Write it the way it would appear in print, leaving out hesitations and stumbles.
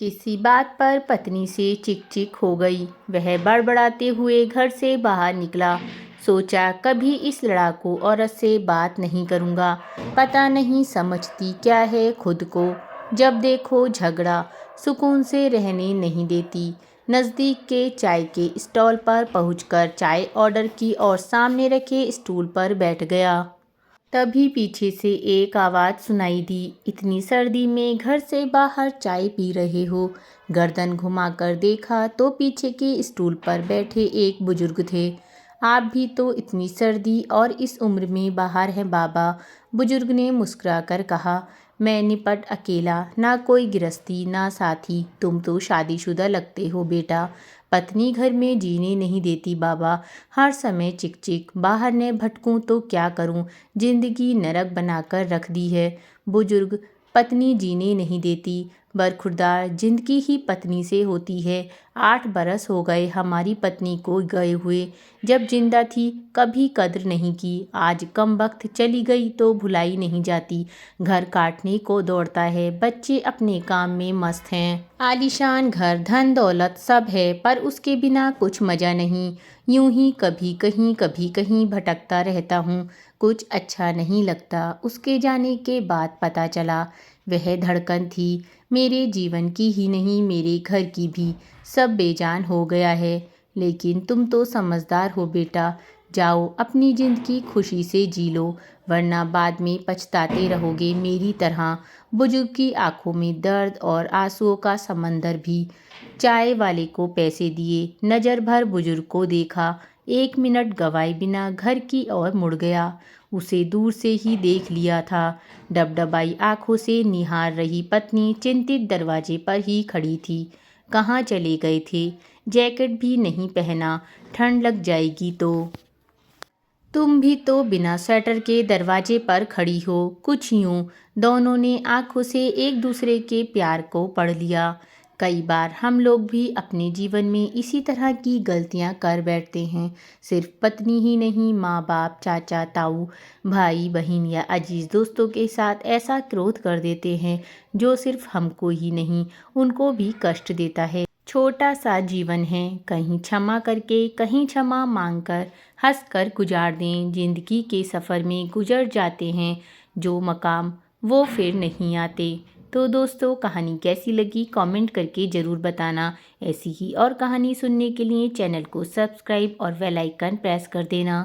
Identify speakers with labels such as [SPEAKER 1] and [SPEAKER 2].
[SPEAKER 1] किसी बात पर पत्नी से चिक चिक हो गई। वह बड़बड़ाते हुए घर से बाहर निकला। सोचा कभी इस लड़ाकू औरत से बात नहीं करूँगा। पता नहीं समझती क्या है खुद को। जब देखो झगड़ा, सुकून से रहने नहीं देती। नज़दीक के चाय के स्टॉल पर पहुंचकर चाय ऑर्डर की और सामने रखे स्टूल पर बैठ गया। तभी पीछे से एक आवाज़ सुनाई दी, इतनी सर्दी में घर से बाहर चाय पी रहे हो। गर्दन घुमाकर देखा तो पीछे के स्टूल पर बैठे एक बुजुर्ग थे। आप भी तो इतनी सर्दी और इस उम्र में बाहर हैं बाबा। बुजुर्ग ने मुस्कुराकर कहा, मैं निपट अकेला, ना कोई गृहस्थी ना साथी। तुम तो शादीशुदा लगते हो बेटा। पत्नी घर में जीने नहीं देती बाबा, हर समय चिक चिक। बाहर न भटकूं तो क्या करूं, जिंदगी नरक बनाकर रख दी है। बुजुर्ग, पत्नी जीने नहीं देती, बरखुरदार जिंदगी ही पत्नी से होती है। 8 बरस हो गए हमारी पत्नी को गए हुए। जब जिंदा थी कभी कद्र नहीं की, आज कम वक्त चली गई तो भुलाई नहीं जाती। घर काटने को दौड़ता है, बच्चे अपने काम में मस्त हैं। आलीशान घर, धन दौलत सब है, पर उसके बिना कुछ मजा नहीं। यूं ही कभी कहीं भटकता रहता हूँ। कुछ अच्छा नहीं लगता। उसके जाने के बाद पता चला वह धड़कन थी, मेरे जीवन की ही नहीं मेरे घर की भी। सब बेजान हो गया है। लेकिन तुम तो समझदार हो बेटा। जाओ अपनी जिंदगी खुशी से जी लो, वरना बाद में पछताते रहोगे मेरी तरह। बुजुर्ग की आंखों में दर्द और आंसुओं का समंदर भी। चाय वाले को पैसे दिए, नज़र भर बुजुर्ग को देखा, 1 मिनट गवाए बिना घर की ओर मुड़ गया। उसे दूर से ही देख लिया था। डबडबाई आंखों से निहार रही पत्नी चिंतित दरवाजे पर ही खड़ी थी। कहाँ चले गए थे? जैकेट भी नहीं पहना, ठंड लग जाएगी तो। तुम भी तो बिना स्वेटर के दरवाजे पर खड़ी हो। कुछ यूं। दोनों ने आंखों से एक दूसरे के प्यार को पढ़ लिया। कई बार हम लोग भी अपने जीवन में इसी तरह की गलतियां कर बैठते हैं। सिर्फ पत्नी ही नहीं, माँ बाप, चाचा ताऊ, भाई बहन या अजीज दोस्तों के साथ ऐसा क्रोध कर देते हैं जो सिर्फ हमको ही नहीं उनको भी कष्ट देता है। छोटा सा जीवन है, कहीं क्षमा करके कहीं क्षमा मांगकर हंस कर गुजार दें। जिंदगी के सफ़र में गुजर जाते हैं जो मकाम, वो फिर नहीं आते। तो दोस्तों, कहानी कैसी लगी कमेंट करके ज़रूर बताना। ऐसी ही और कहानी सुनने के लिए चैनल को सब्सक्राइब और बेल आइकन प्रेस कर देना।